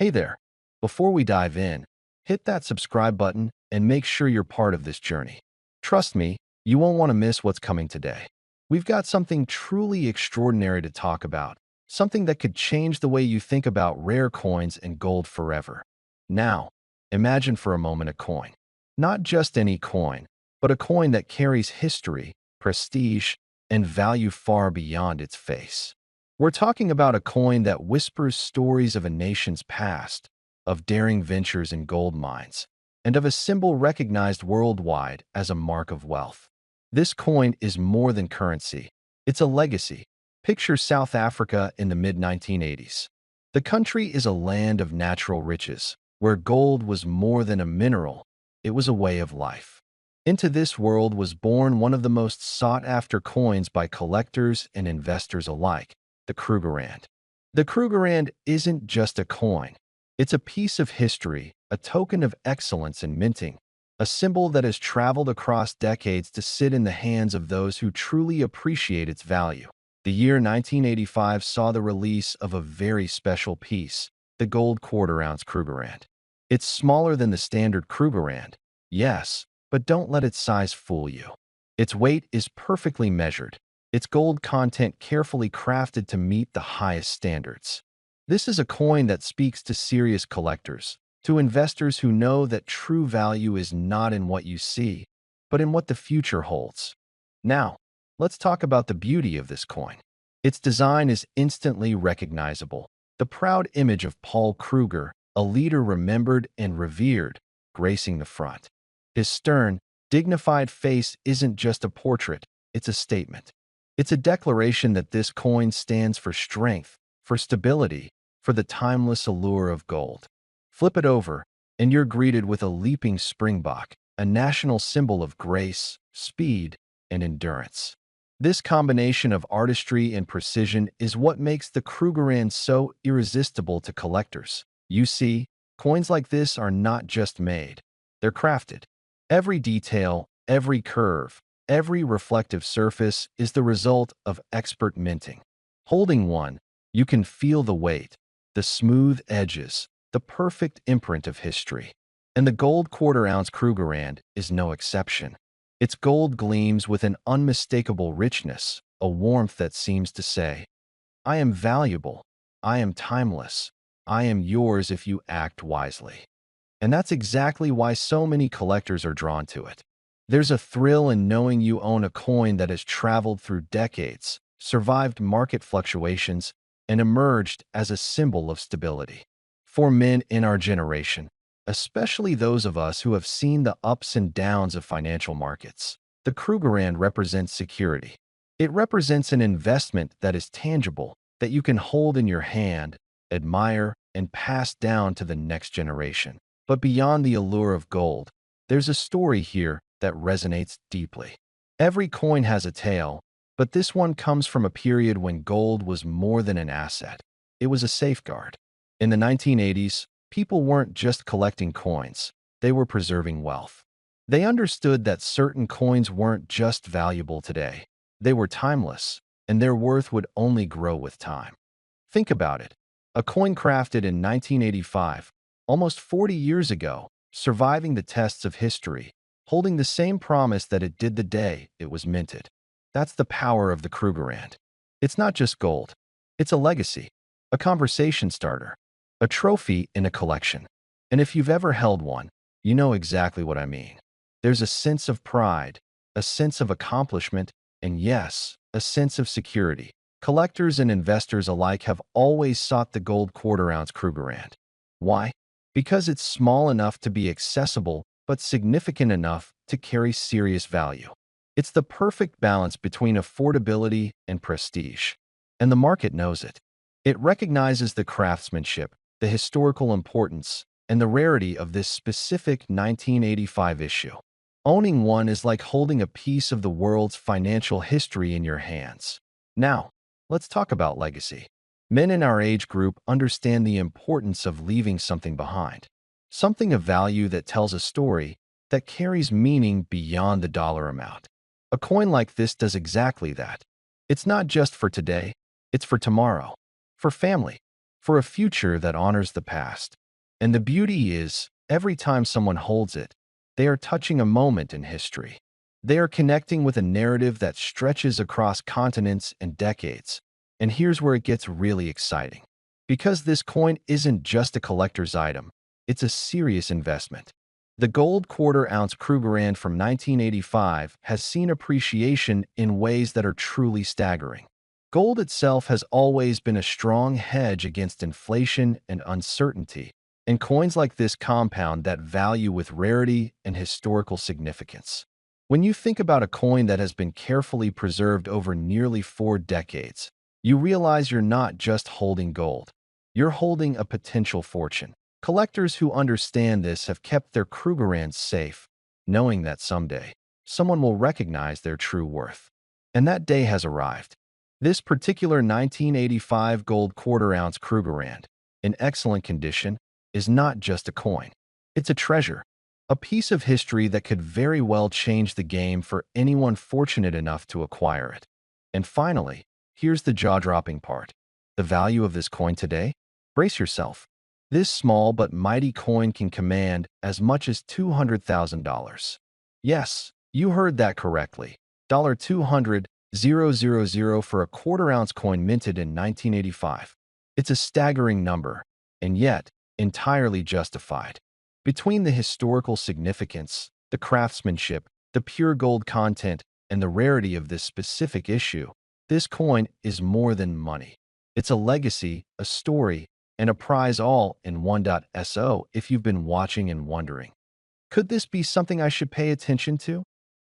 Hey there. Before we dive in, hit that subscribe button and make sure you're part of this journey. Trust me, you won't want to miss what's coming today. We've got something truly extraordinary to talk about, something that could change the way you think about rare coins and gold forever. Now, imagine for a moment a coin. Not just any coin, but a coin that carries history, prestige, and value far beyond its face. We're talking about a coin that whispers stories of a nation's past, of daring ventures in gold mines, and of a symbol recognized worldwide as a mark of wealth. This coin is more than currency. It's a legacy. Picture South Africa in the mid-1980s. The country is a land of natural riches, where gold was more than a mineral, it was a way of life. Into this world was born one of the most sought-after coins by collectors and investors alike, the Krugerrand. The Krugerrand isn't just a coin. It's a piece of history, a token of excellence in minting, a symbol that has traveled across decades to sit in the hands of those who truly appreciate its value. The year 1985 saw the release of a very special piece, the gold quarter-ounce Krugerrand. It's smaller than the standard Krugerrand, yes, but don't let its size fool you. Its weight is perfectly measured, its gold content carefully crafted to meet the highest standards. This is a coin that speaks to serious collectors, to investors who know that true value is not in what you see, but in what the future holds. Now, let's talk about the beauty of this coin. Its design is instantly recognizable. The proud image of Paul Kruger, a leader remembered and revered, gracing the front. His stern, dignified face isn't just a portrait, it's a statement. It's a declaration that this coin stands for strength, for stability, for the timeless allure of gold. Flip it over, and you're greeted with a leaping springbok, a national symbol of grace, speed, and endurance. This combination of artistry and precision is what makes the Krugerrand so irresistible to collectors. You see, coins like this are not just made, they're crafted. Every detail, every curve, every reflective surface is the result of expert minting. Holding one, you can feel the weight, the smooth edges, the perfect imprint of history. And the gold quarter-ounce Krugerrand is no exception. Its gold gleams with an unmistakable richness, a warmth that seems to say, I am valuable, I am timeless, I am yours if you act wisely. And that's exactly why so many collectors are drawn to it. There's a thrill in knowing you own a coin that has traveled through decades, survived market fluctuations, and emerged as a symbol of stability. For men in our generation, especially those of us who have seen the ups and downs of financial markets, the Krugerrand represents security. It represents an investment that is tangible, that you can hold in your hand, admire, and pass down to the next generation. But beyond the allure of gold, there's a story here that resonates deeply. Every coin has a tale, but this one comes from a period when gold was more than an asset. It was a safeguard. In the 1980s, people weren't just collecting coins, they were preserving wealth. They understood that certain coins weren't just valuable today, they were timeless, and their worth would only grow with time. Think about it. A coin crafted in 1985, almost 40 years ago, surviving the tests of history, holding the same promise that it did the day it was minted. That's the power of the Krugerrand. It's not just gold. It's a legacy, a conversation starter, a trophy in a collection. And if you've ever held one, you know exactly what I mean. There's a sense of pride, a sense of accomplishment, and yes, a sense of security. Collectors and investors alike have always sought the gold quarter-ounce Krugerrand. Why? Because it's small enough to be accessible, but significant enough to carry serious value. It's the perfect balance between affordability and prestige. And the market knows it. It recognizes the craftsmanship, the historical importance, and the rarity of this specific 1985 issue. Owning one is like holding a piece of the world's financial history in your hands. Now, let's talk about legacy. Men in our age group understand the importance of leaving something behind. Something of value that tells a story, that carries meaning beyond the dollar amount. A coin like this does exactly that. It's not just for today, it's for tomorrow, for family, for a future that honors the past. And the beauty is, every time someone holds it, they are touching a moment in history. They are connecting with a narrative that stretches across continents and decades. And here's where it gets really exciting. Because this coin isn't just a collector's item, it's a serious investment. The gold quarter-ounce Krugerrand from 1985 has seen appreciation in ways that are truly staggering. Gold itself has always been a strong hedge against inflation and uncertainty, and coins like this compound that value with rarity and historical significance. When you think about a coin that has been carefully preserved over nearly 4 decades, you realize you're not just holding gold. You're holding a potential fortune. Collectors who understand this have kept their Krugerrands safe, knowing that someday, someone will recognize their true worth. And that day has arrived. This particular 1985 gold quarter-ounce Krugerrand, in excellent condition, is not just a coin. It's a treasure, a piece of history that could very well change the game for anyone fortunate enough to acquire it. And finally, here's the jaw-dropping part. The value of this coin today? Brace yourself. This small but mighty coin can command as much as $200,000. Yes, you heard that correctly. $200,000 for a quarter-ounce coin minted in 1985. It's a staggering number, and yet entirely justified. Between the historical significance, the craftsmanship, the pure gold content, and the rarity of this specific issue, this coin is more than money. It's a legacy, a story, and a prize all in one. So if you've been watching and wondering, could this be something I should pay attention to?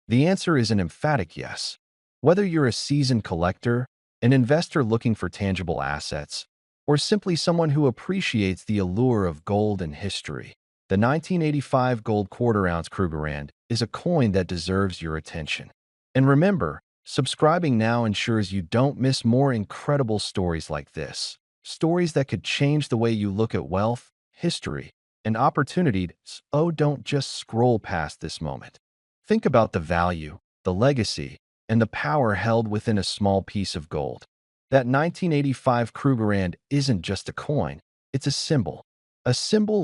The answer is an emphatic yes. Whether you're a seasoned collector, an investor looking for tangible assets, or simply someone who appreciates the allure of gold and history, the 1985 gold quarter-ounce Krugerrand is a coin that deserves your attention. And remember, subscribing now ensures you don't miss more incredible stories like this. Stories that could change the way you look at wealth, history, and opportunities. Oh, don't just scroll past this moment. Think about the value, the legacy, and the power held within a small piece of gold. That 1985 Krugerrand isn't just a coin, it's a symbol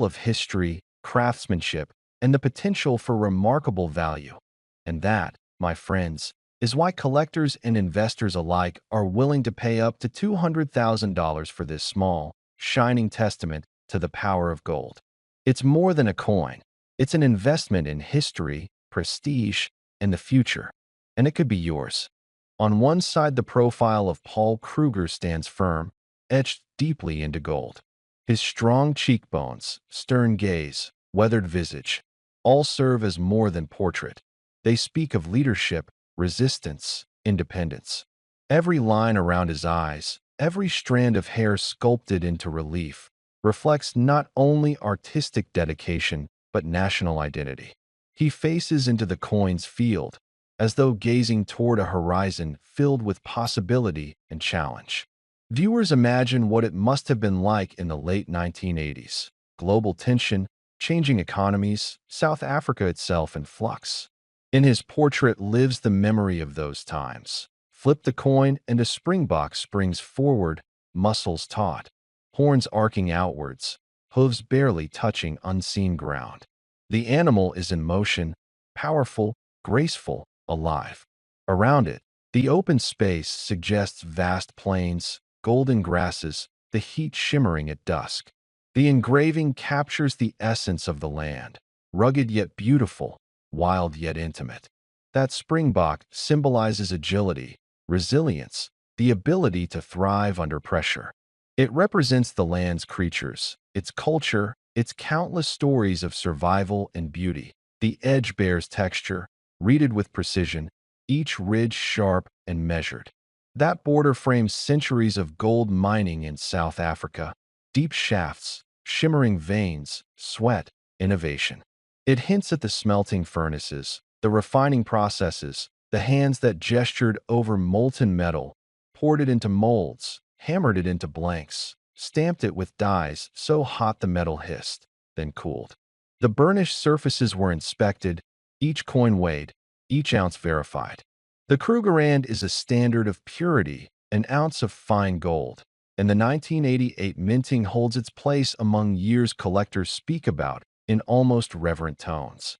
of history, craftsmanship, and the potential for remarkable value. And that, my friends, is why collectors and investors alike are willing to pay up to $200,000 for this small, shining testament to the power of gold. It's more than a coin. It's an investment in history, prestige, and the future. And it could be yours. On one side, the profile of Paul Kruger stands firm, etched deeply into gold. His strong cheekbones, stern gaze, weathered visage, all serve as more than portrait. They speak of leadership, resistance, independence. Every line around his eyes, every strand of hair sculpted into relief, reflects not only artistic dedication, but national identity. He faces into the coin's field, as though gazing toward a horizon filled with possibility and challenge. Viewers imagine what it must have been like in the late 1980s. Global tension, changing economies, South Africa itself in flux. In his portrait lives the memory of those times. Flip the coin and a springbok springs forward, muscles taut, horns arcing outwards, hooves barely touching unseen ground. The animal is in motion, powerful, graceful, alive. Around it, the open space suggests vast plains, golden grasses, the heat shimmering at dusk. The engraving captures the essence of the land, rugged yet beautiful, wild yet intimate. That springbok symbolizes agility, resilience, the ability to thrive under pressure. It represents the land's creatures, its culture, its countless stories of survival and beauty. The edge bears texture, reeded with precision, each ridge sharp and measured. That border frames centuries of gold mining in South Africa. Deep shafts, shimmering veins, sweat, innovation. It hints at the smelting furnaces, the refining processes, the hands that gestured over molten metal, poured it into molds, hammered it into blanks, stamped it with dyes so hot the metal hissed, then cooled. The burnished surfaces were inspected, each coin weighed, each ounce verified. The Krugerrand is a standard of purity, an ounce of fine gold, and the 1988 minting holds its place among years collectors speak about in almost reverent tones.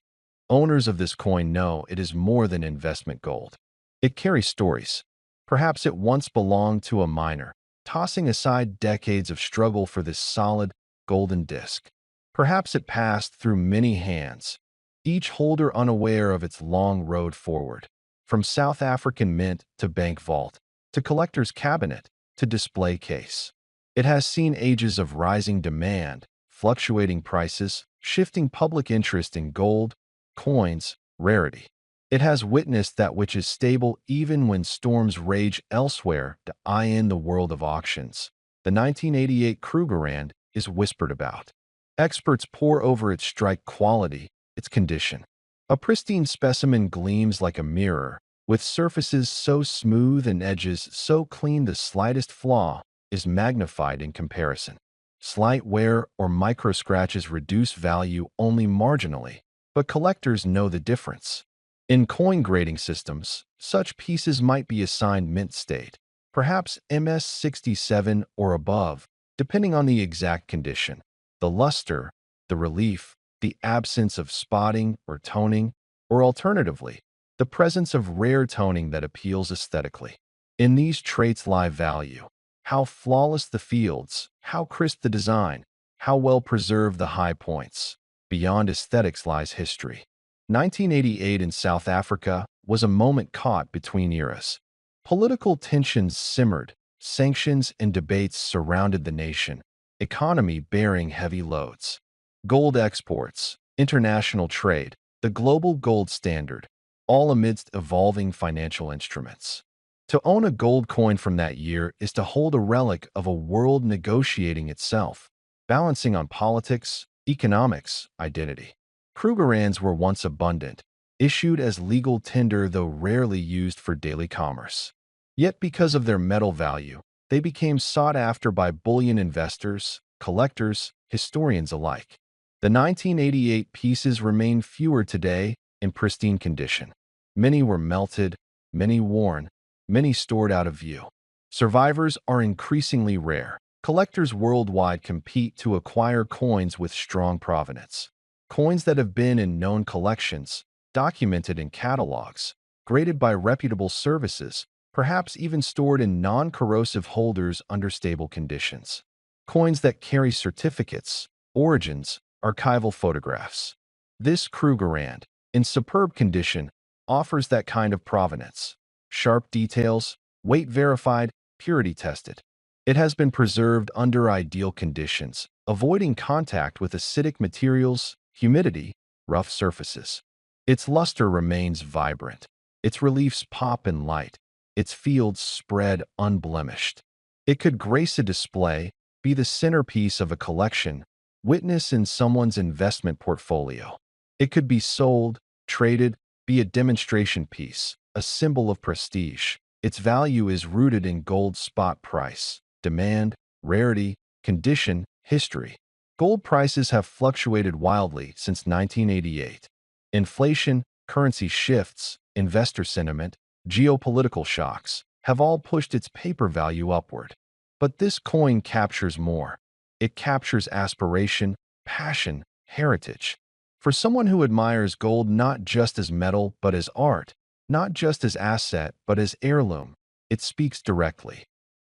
Owners of this coin know it is more than investment gold. It carries stories. Perhaps it once belonged to a miner, tossing aside decades of struggle for this solid, golden disc. Perhaps it passed through many hands, each holder unaware of its long road forward. From South African mint to bank vault, to collector's cabinet, to display case. It has seen ages of rising demand, fluctuating prices, shifting public interest in gold, coins, rarity. It has witnessed that which is stable even when storms rage elsewhere to eye in the world of auctions. The 1988 Krugerrand is whispered about. Experts pore over its strike quality, its condition. A pristine specimen gleams like a mirror, with surfaces so smooth and edges so clean the slightest flaw is magnified in comparison. Slight wear or micro scratches reduce value only marginally, but collectors know the difference. In coin grading systems, such pieces might be assigned mint state, perhaps MS67 or above, depending on the exact condition, the luster, the relief, the absence of spotting or toning, or alternatively, the presence of rare toning that appeals aesthetically. In these traits lie value. How flawless the fields, how crisp the design, how well preserved the high points. Beyond aesthetics lies history. 1988 in South Africa was a moment caught between eras. Political tensions simmered, sanctions and debates surrounded the nation, economy bearing heavy loads. Gold exports, international trade, the global gold standard, all amidst evolving financial instruments. To own a gold coin from that year is to hold a relic of a world negotiating itself, balancing on politics, economics, identity. Krugerrands were once abundant, issued as legal tender though rarely used for daily commerce. Yet because of their metal value, they became sought after by bullion investors, collectors, historians alike. The 1988 pieces remain fewer today in pristine condition. Many were melted, many worn, many stored out of view. Survivors are increasingly rare. Collectors worldwide compete to acquire coins with strong provenance. Coins that have been in known collections, documented in catalogs, graded by reputable services, perhaps even stored in non-corrosive holders under stable conditions. Coins that carry certificates, origins, archival photographs. This Krugerrand, in superb condition, offers that kind of provenance. Sharp details, weight verified, purity tested. It has been preserved under ideal conditions, avoiding contact with acidic materials, humidity, rough surfaces. Its luster remains vibrant. Its reliefs pop in light. Its fields spread unblemished. It could grace a display, be the centerpiece of a collection, witness in someone's investment portfolio. It could be sold, traded, be a demonstration piece, a symbol of prestige. Its value is rooted in gold's spot price, demand, rarity, condition, history. Gold prices have fluctuated wildly since 1988. Inflation, currency shifts, investor sentiment, geopolitical shocks have all pushed its paper value upward. But this coin captures more. It captures aspiration, passion, heritage. For someone who admires gold not just as metal but as art, not just as asset but as heirloom, it speaks directly.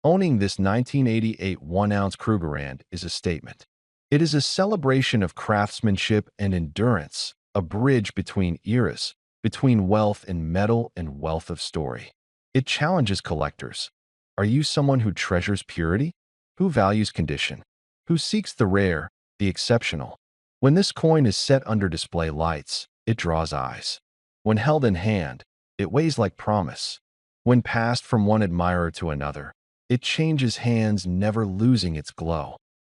Owning this 1988 1-ounce Krugerrand is a statement. It is a celebration of craftsmanship and endurance, a bridge between eras, between wealth in metal and wealth of story. It challenges collectors. Are you someone who treasures purity? Who values condition? Who seeks the rare, the exceptional? When this coin is set under display lights, it draws eyes. When held in hand, it weighs like promise. When passed from one admirer to another, it changes hands, never losing its glow.